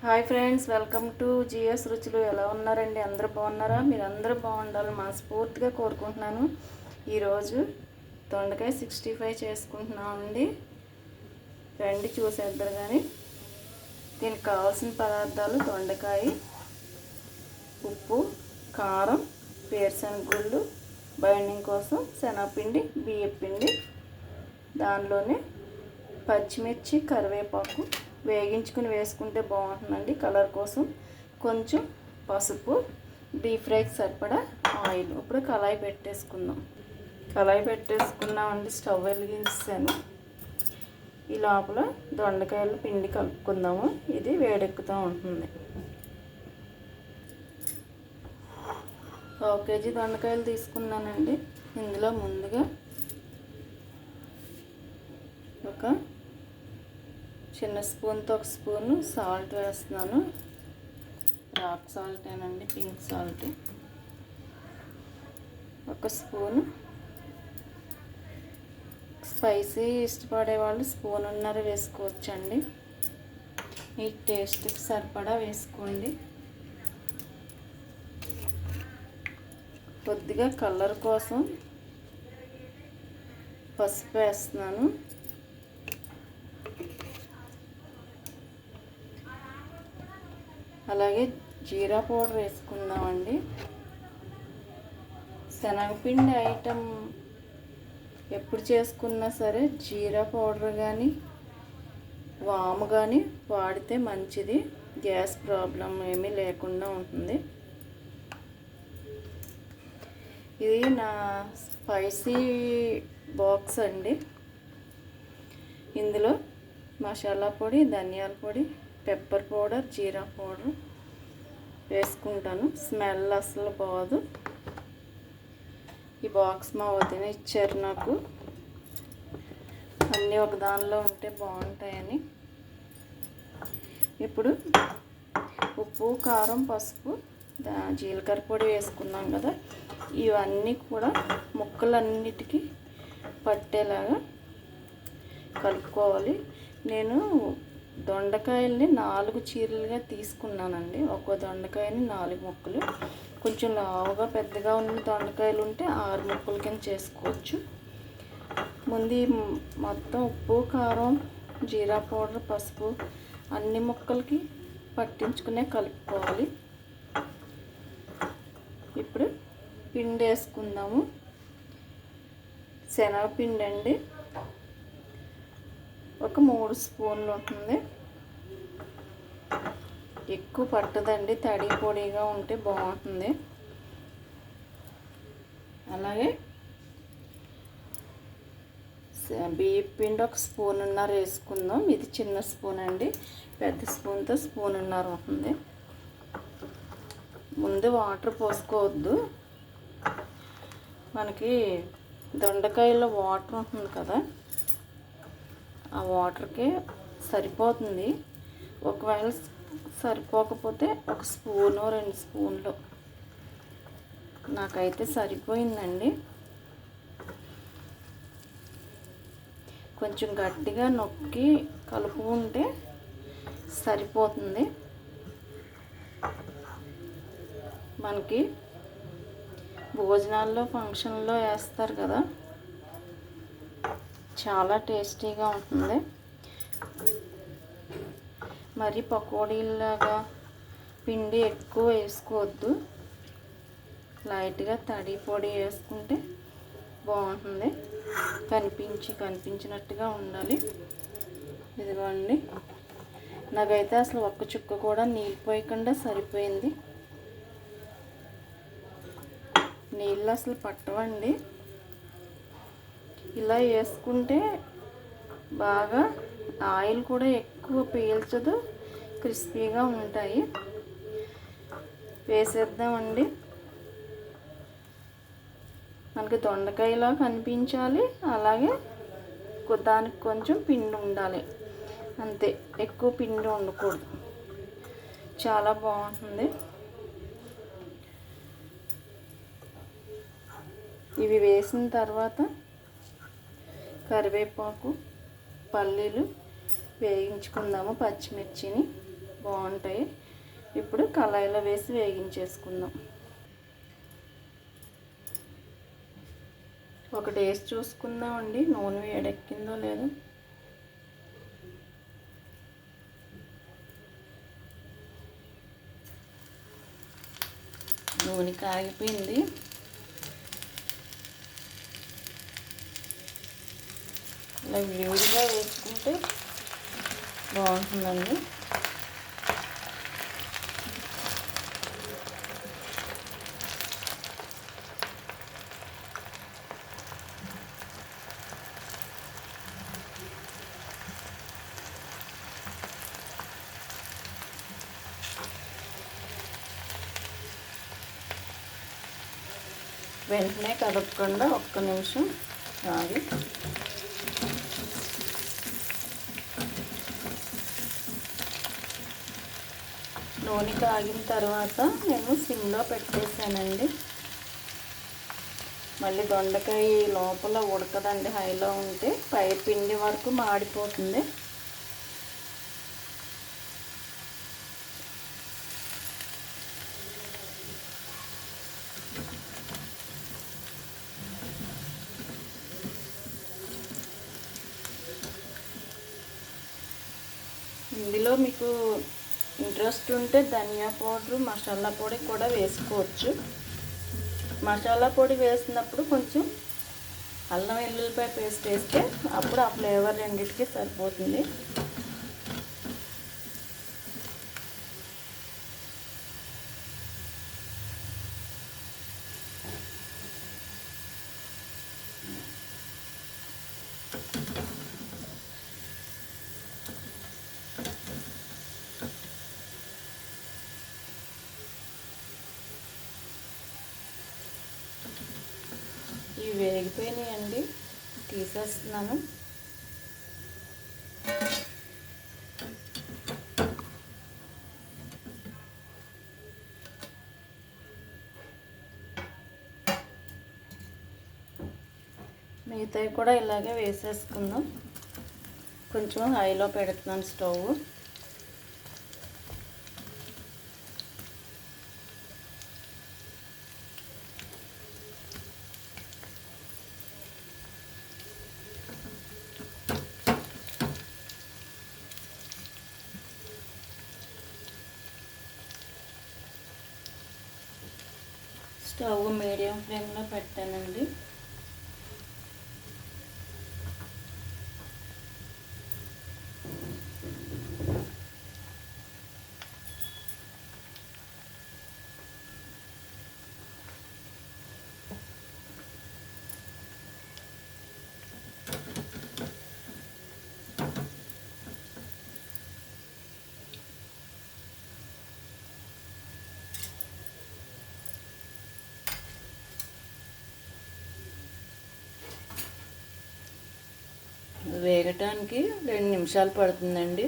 Hi friends, welcome to GS రుచులు. ఎలా ఉన్నారండి? అందరూ బాగున్నారా? మీరు అందరూ బాగుండాలని మనస్ఫూర్తిగా కోరుకుంటున్నాను. ఈరోజు దొండకాయ 65 చేసుకుంటున్నామండి. రండి చూసేద్దరు. కానీ దీనికి కావాల్సిన పదార్థాలు: దొండకాయ, ఉప్పు, కారం, వేరుశనగగుళ్ళు, బైండింగ్ కోసం శనగపిండి, బియ్యపిండి, దానిలోనే పచ్చిమిర్చి, కరివేపాకు వేగించుకుని వేసుకుంటే బాగుంటుందండి కలర్ కోసం. కొంచెం పసుపు, డీప్ ఫ్రైకి సరిపడా ఆయిల్. ఇప్పుడు కళాయి పెట్టేసుకున్నామండి. స్టవ్ వెలిగించాను. ఈ లోపల దొండకాయలు పిండి కలుపుకుందాము. ఇది వేడెక్కుతూ ఉంటుంది. 1 కేజీ దొండకాయలు తీసుకున్నానండి. ఇందులో ముందుగా ఒక చిన్న స్పూన్తో 1 స్పూను సాల్ట్ వేస్తున్నాను. రాక్ సాల్టేనండి, పింక్ సాల్ట్. 1 స్పూను స్పైసీ ఇష్టపడే వాళ్ళు 1.5 స్పూన్ వేసుకోవచ్చండి. మీ టేస్ట్కి సరిపడా వేసుకోండి. కొద్దిగా కలర్ కోసం పసుపు వేస్తున్నాను. అలాగే జీరా పౌడర్ వేసుకుందామండి. శనగపిండి ఐటెం ఎప్పుడు చేసుకున్నా సరే జీరా పౌడర్ కానీ వాము కానీ వాడితే మంచిది. గ్యాస్ ప్రాబ్లం ఏమీ లేకుండా ఉంటుంది. ఇది నా స్పైసీ బాక్స్ అండి. ఇందులో మసాలా పొడి, ధనియాల పొడి, పెప్పర్ పౌడర్, జీరా పౌడర్ వేసుకుంటాను. స్మెల్ అసలు బాగోదు. ఈ బాక్స్ మా వదిన ఇచ్చారు నాకు. అన్నీ ఒక దానిలో ఉంటే బాగుంటాయని. ఇప్పుడు ఉప్పు, కారం, పసుపు, జీలకర్ర పొడి వేసుకున్నాం కదా, ఇవన్నీ కూడా ముక్కలన్నిటికీ పట్టేలాగా కలుపుకోవాలి. నేను దొండకాయల్ని 4 చీరలుగా తీసుకున్నానండి. ఒక్కో దొండకాయని 4 ముక్కలు. కొంచెం లావుగా పెద్దగా ఉన్న దొండకాయలు ఉంటే 6 ముక్కల కింద చేసుకోవచ్చు. ముందు మొత్తం ఉప్పు, కారం, జీరా పౌడర్, పసుపు అన్ని ముక్కలకి పట్టించుకునే కలుపుకోవాలి. ఇప్పుడు పిండి వేసుకుందాము. శనగపిండి అండి, ఒక 3 స్పూన్లు ఉంటుంది. ఎక్కువ పట్టదండి, తడి పొడిగా ఉంటే బాగుంటుంది. అలాగే బియ్యం పిండి 1.5 స్పూన్ వేసుకుందాం. ఇది చిన్న స్పూన్ అండి. పెద్ద స్పూన్తో 1.5 స్పూన్ ఉంటుంది. ముందు వాటర్ పోసుకోవద్దు. మనకి దొండకాయలో వాటర్ ఉంటుంది కదా, ఆ వాటర్కే సరిపోతుంది. ఒకవేళ సరిపోకపోతే 1 స్పూను, 2 స్పూన్లు. నాకైతే సరిపోయిందండి. కొంచెం గట్టిగా నొక్కి కలుపుకుంటే సరిపోతుంది. మనకి భోజనాల్లో, ఫంక్షన్లో వేస్తారు కదా, చాలా టేస్టీగా ఉంటుంది. మరి పకోడీలాగా పిండి ఎక్కువ వేసుకోవద్దు. లైట్గా తడి పొడి వేసుకుంటే బాగుంటుంది. కనిపించినట్టుగా ఉండాలి. ఇదిగోండి, నాకైతే అసలు 1 చుక్క కూడా నీళ్ళు పోయకుండా సరిపోయింది. నీళ్ళు అసలు పట్టవండి. ఇలా వేసుకుంటే బాగా ఆయిల్ కూడా ఎక్కువ పీల్చదు, క్రిస్పీగా ఉంటాయి. వేసేద్దామండి. మనకి దొండకాయలా కనిపించాలి, అలాగే దానికి కొంచెం పిండి ఉండాలి. అంతే, ఎక్కువ పిండి ఉండకూడదు. చాలా బాగుంటుంది. ఇవి వేసిన తర్వాత కరివేపాకు, పల్లీలు వేయించుకుందాము. పచ్చిమిర్చిని బాగుంటాయి. ఇప్పుడు కళాయిలో వేసి వేగించేసుకుందాం. ఒకటి వేసి చూసుకుందామండి నూనె వేడెక్కిందో లేదో. నూనె కాగిపోయింది. ఇలా విడిగా వేసుకుంటే బాగుంటుందండి. వెంటనే కదపకుండా ఒక్క నిమిషం ఆగి నూనె కాగిన తర్వాత నేను సిమ్లో పెట్టేసానండి. మళ్ళీ దొండకాయ లోపల ఉడకదండి, హైలో ఉంటే పై పిండి వరకు మాడిపోతుంది. ఇందులో మీకు ఇంట్రెస్ట్ ఉంటే ధనియా పౌడర్, మసాలా పొడి కూడా వేసుకోవచ్చు. మసాలా పొడి వేసినప్పుడు కొంచెం అల్లం వెల్లుల్లిపాయ పేస్ట్ వేస్తే అప్పుడు ఆ ఫ్లేవర్ రెండింటికి సరిపోతుంది. ఇవి వేగిపోయినాయండి, తీసేస్తున్నాను. మిగతావి కూడా ఇలాగే వేసేసుకుందాం. కొంచెం హైలో పెడుతున్నాను స్టవ్. స్టవ్ మీడియం ఫ్లేమ్లో పెట్టానండి. వేగటానికి 2 నిమిషాలు పడుతుందండి.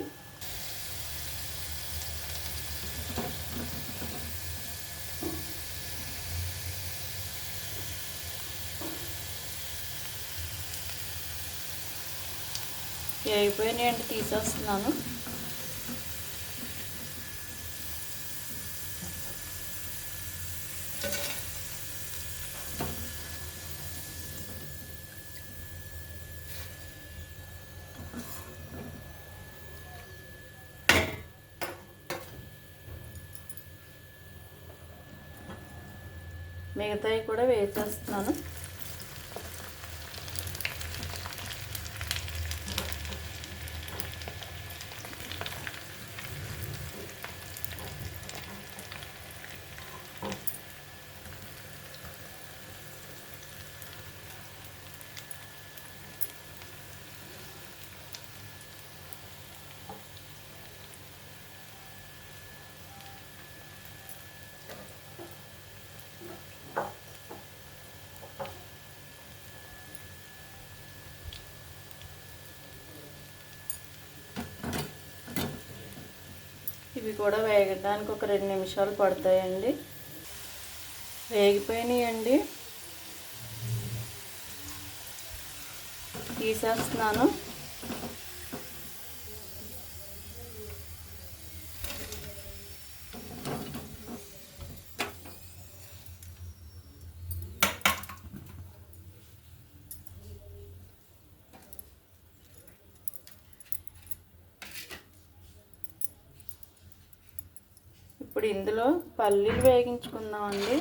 వేగిపోయినాయండి, తీసేస్తున్నాను. మిగతాయి కూడా వేసేస్తున్నాను. ఇవి కూడా వేగడానికి ఒక 2 నిమిషాలు పడతాయండి. వేగిపోయినాయండి, తీసేస్తున్నాను. ఇప్పుడు ఇందులో పల్లీలు వేగించుకుందామండి.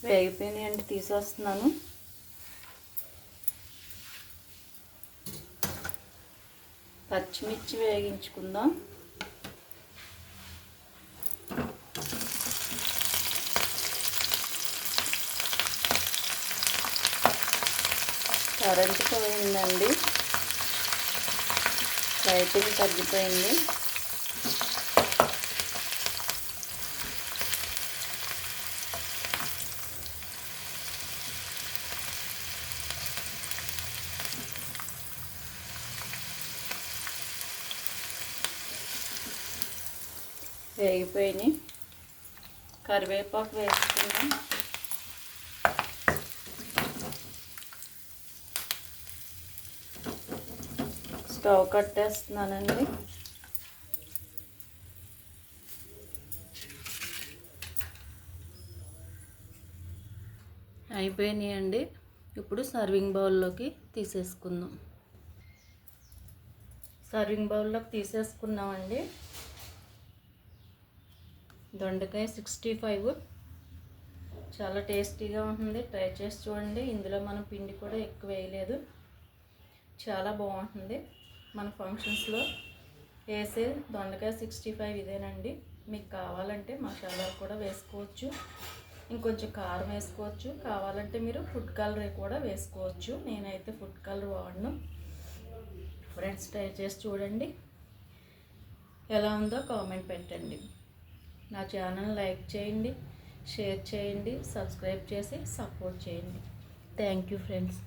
వేగిపోయినాయండి, తీసేస్తున్నాను. పచ్చిమిర్చి వేగించుకుందాం. కరెంట్ పోయిందండి, లైటింగ్ తగ్గిపోయింది. వేగిపోయినాయి. కరివేపాకు వేసుకుందాం. స్టవ్ కట్టేస్తున్నానండి. అయిపోయినాయండి. ఇప్పుడు సర్వింగ్ బౌల్లోకి తీసేసుకుందాం. సర్వింగ్ బౌల్లోకి తీసేసుకున్నామండి. దొండకాయ 65 చాలా టేస్టీగా ఉంటుంది. ట్రై చేసి చూడండి. ఇందులో మనం పిండి కూడా ఎక్కువ వేయలేదు. చాలా బాగుంటుంది. మన ఫంక్షన్స్లో వేసే దొండకాయ 65 ఇదేనండి. మీకు కావాలంటే మసాలా కూడా వేసుకోవచ్చు, ఇంకొంచెం కారం వేసుకోవచ్చు. కావాలంటే మీరు ఫుడ్ కలర్ కూడా వేసుకోవచ్చు. నేనైతే ఫుడ్ కలర్ వాడను. ఫ్రెండ్స్, ట్రై చేసి చూడండి. ఎలా ఉందో కామెంట్ పెట్టండి. నా ఛానల్ లైక్ చేయండి, షేర్ చేయండి, సబ్స్క్రైబ్ చేసి సపోర్ట్ చేయండి. Thank you friends.